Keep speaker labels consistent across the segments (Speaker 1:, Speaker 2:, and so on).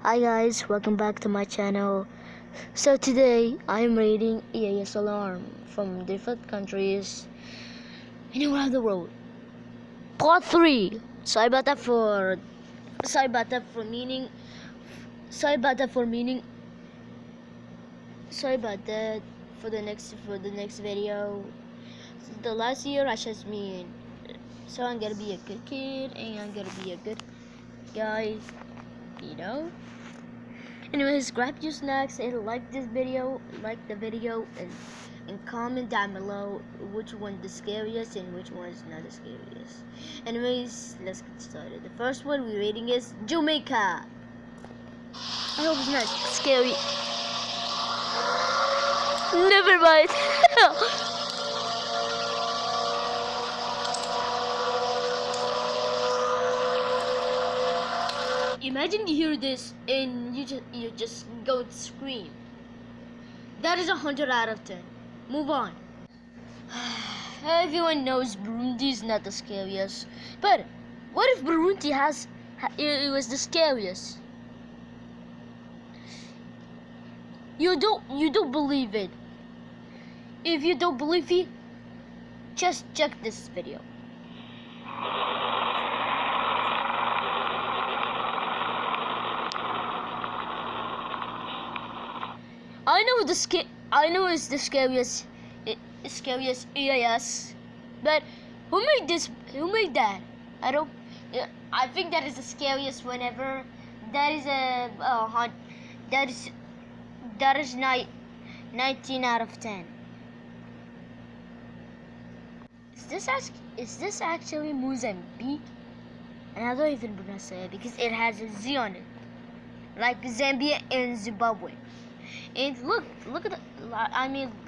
Speaker 1: Hi guys, welcome back to my channel. So today I'm rating Eas alarm from different countries anywhere around the world. Part 3. Sorry about that for meaning sorry about that for meaning sorry about that for the next video. The last year I just mean, so I'm gonna be a good kid and I'm gonna be a good guy, you know. Anyways, grab your snacks and like the video, and comment down below which one the scariest and which one is not the scariest. Anyways, let's get started. The first one we're rating is Jamaica. I hope it's not scary. Never mind. Imagine you hear this and you just go to scream. That is 100 out of 10. Move on. Everyone knows Burundi is not the scariest, but what if Burundi it was the scariest? You don't believe it. If you don't believe it, just check this video. I know it's the scariest Eas, but who made this? Who made that? I think that is the scariest one ever. That is that is 19 out of 10. Is this actually Mozambique? And I don't even pronounce it because it has a Z on it, like Zambia and Zimbabwe. And look at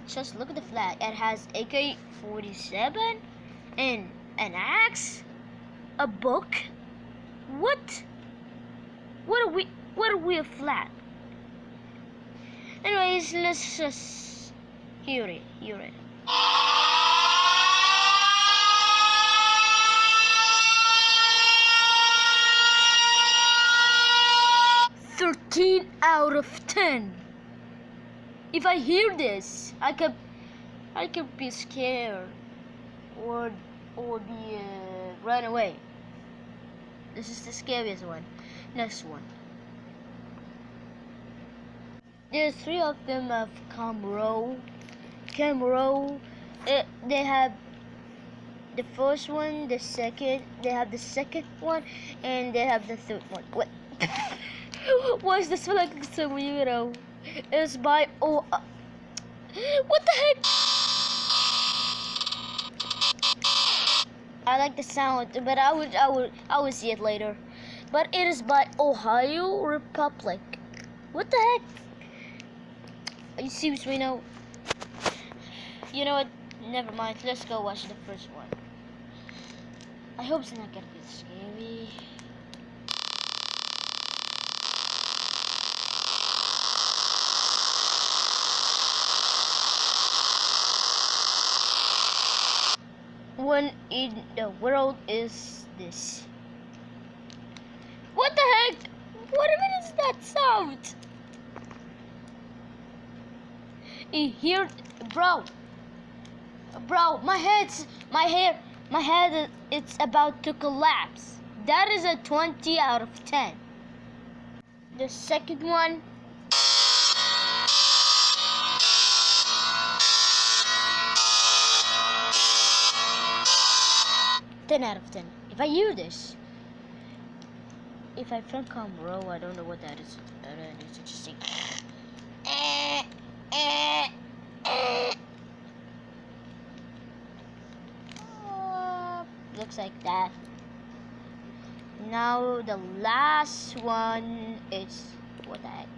Speaker 1: just look at the flag. It has AK-47 and an axe, a book. What? What are we a flag? Anyways, let's just hear it. 13 out of 10. If I hear this, I could be scared or be run away. This is the scariest one. Next one. There's 3 of them of Camaro. They have the first one, the second. They have the second one, and they have the third one. What? Why is this like so weirdo? It's by what the heck? I like the sound, but I would see it later. But it is by Ohio Republic. What the heck? Are you serious, Reno? You know what? Never mind. Let's go watch the first one. I hope it's not gonna be scary. One in the world is this. What the heck? What even is that sound? Here, bro, my head, it's about to collapse. That is a 20 out of 10. The second one. 10 out of 10. If I hear this, if I from Camaro, I don't know what that is. It's interesting. Looks like that. Now the last one is what the heck?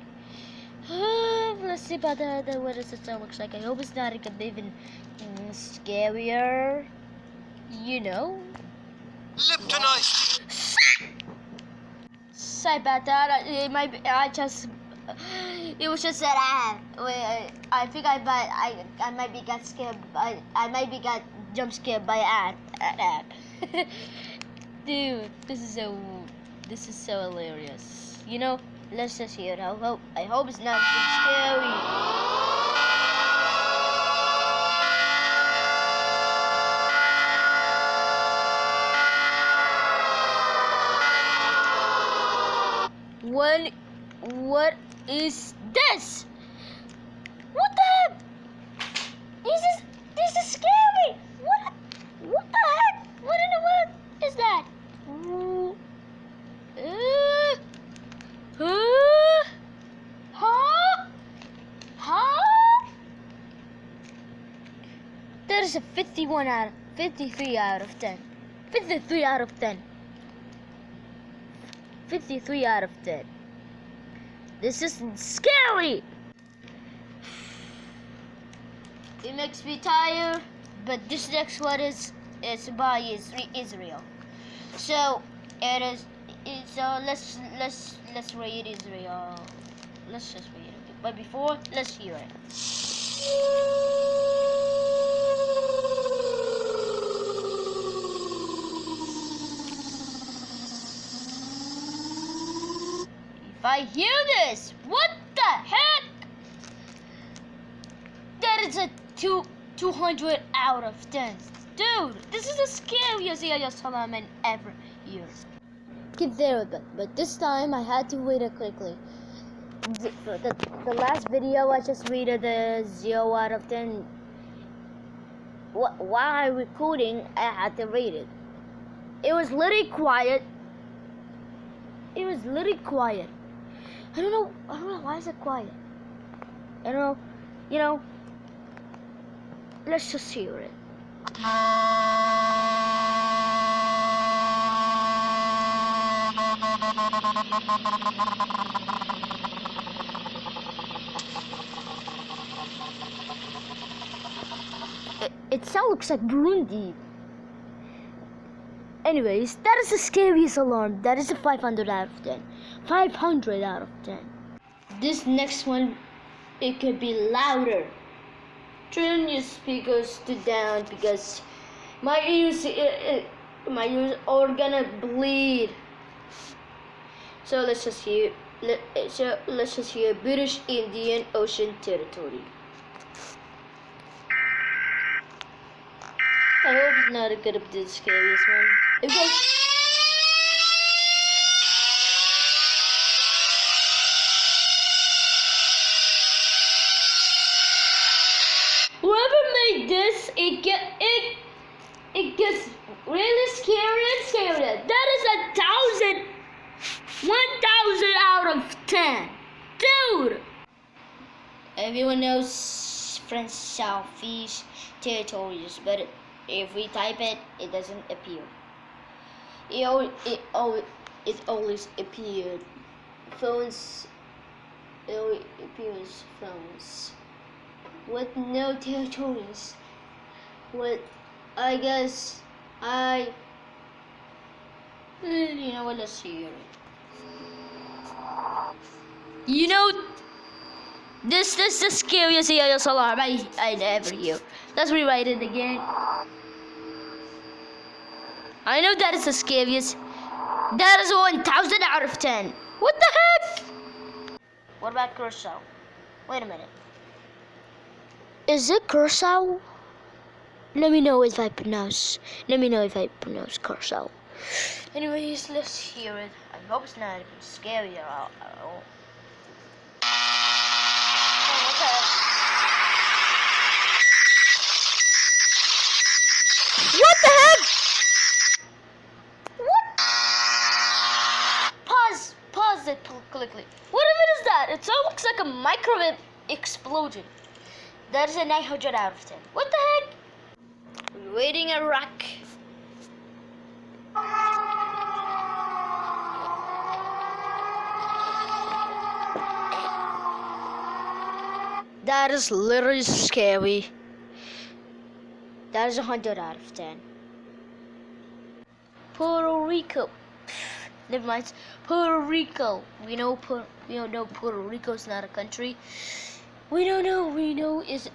Speaker 1: Let's see about what does it looks like. I hope it's not even scarier. You know. Sorry about that. It was just that I think I might be got scared. I might be got jump scared by an ad. Dude, this is so hilarious. You know, Let's just hear it. I hope it's not scary. What is this? What the heck? This is scary. What the heck? What in the world is that? Ooh. Huh? That is a 53 out of 10. 53 out of 10. 53 out of 10. This is scary. It makes me tired, but this next one is by Israel. So it is. So let's rate Israel. Let's just rate it. But before, let's hear it. If I hear this, what the heck? That is a 200 out of 10. Dude, this is the scariest Ea Salaman ever heard. Keep there with it, but this time I had to read it quickly. The last video I just rated the 0 out of 10. While I'm recording, I had to rate it. It was literally quiet. It was literally quiet. I don't know why is it quiet. I don't know, let's just hear it. It sounds like Burundi. Anyways, that is the scariest alarm. That is a 500 out of 10. 500 out of 10. This next one, it could be louder. Turn your speakers to down because my ears are gonna bleed. So let's just hear British Indian Ocean Territory. I hope it's not gonna be the scariest one. It goes. Whoever made this, it gets really scary and scarier. That is 1,000 out of 10, dude. Everyone knows French Southeast territories, but if we type it, it doesn't appear. It always appeared. Phones. It always appears phones. With no territories. With, I guess, you know what, let's hear it. You know, this is the scariest EOS alarm I ever hear. Let's rewrite it again. I know that is the scariest. That is 1,000 out of 10. What the heck? What about Curacao? Wait a minute. Is it Curacao? Let me know if I pronounce Curacao. Anyways, let's hear it. I hope it's not even scary at all. Oh, okay. What the heck? What? Pause it quickly. What even is that? It looks like a microwave explosion. That is a 900 out of 10. What the heck? We're waiting a rock. That is literally scary. That is 100 out of 10. Puerto Rico. Never mind. Puerto Rico. We know Puerto Rico is not a country. We don't know. We know it's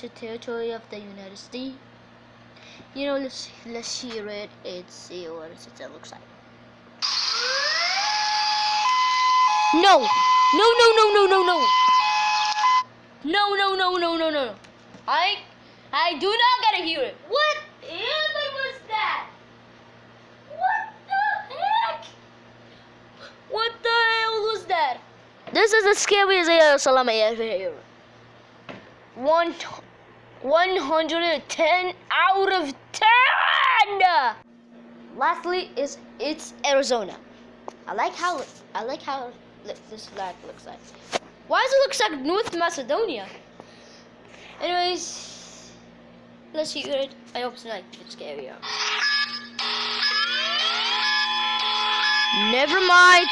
Speaker 1: a territory of the United States. You know, let's hear it. Let's see what it looks like. No. No, no, no, no, no, no. No, no, no, no, no, no. I do not gotta hear it. What even was that? What the heck? What the hell was that? This is the scariest ASMR I ever heard. 110 out of 10. Lastly, it's Arizona. I like how this flag looks like. Why does it look like North Macedonia? Anyways, let's hear it. I hope it's not scary. Never mind.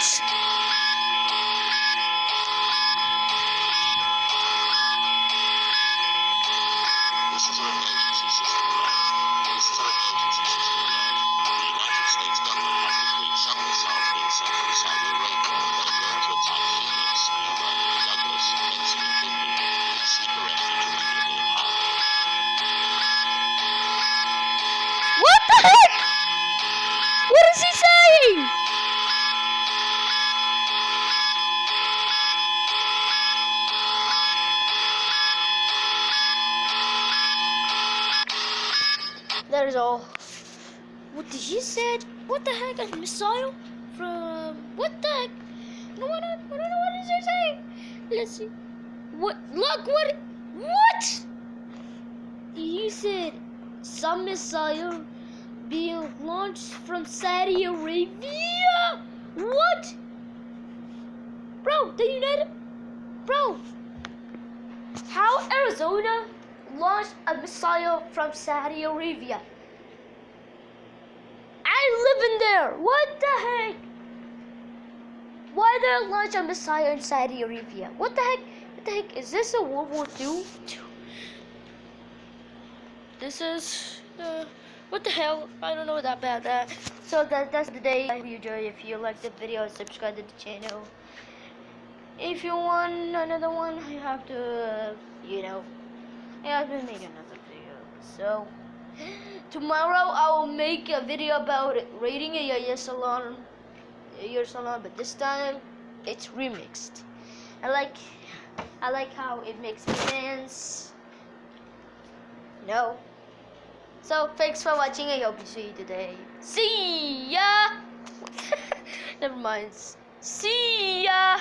Speaker 1: What the heck? What is he saying? That is all. What did he said? What the heck? A missile from what the heck? No, I don't know what is he saying. Let's see. What? Look what? What? He said some missile being launched from Saudi Arabia. What? Bro, the United. Bro, how Arizona launched a missile from Saudi Arabia? I live in there. What the heck? Why did they launch a missile in Saudi Arabia? What the heck? What the heck? Is this a World War II? This is what the hell? I don't know about that. So that's the day. I hope you enjoy. If you like the video, subscribe to the channel. If you want another one, you have to, I have to make another video. So tomorrow I will make a video about Rating Eas salon, but this time it's remixed. I like how it makes sense. So thanks for watching. I hope you see you today. See ya. Never mind. See ya.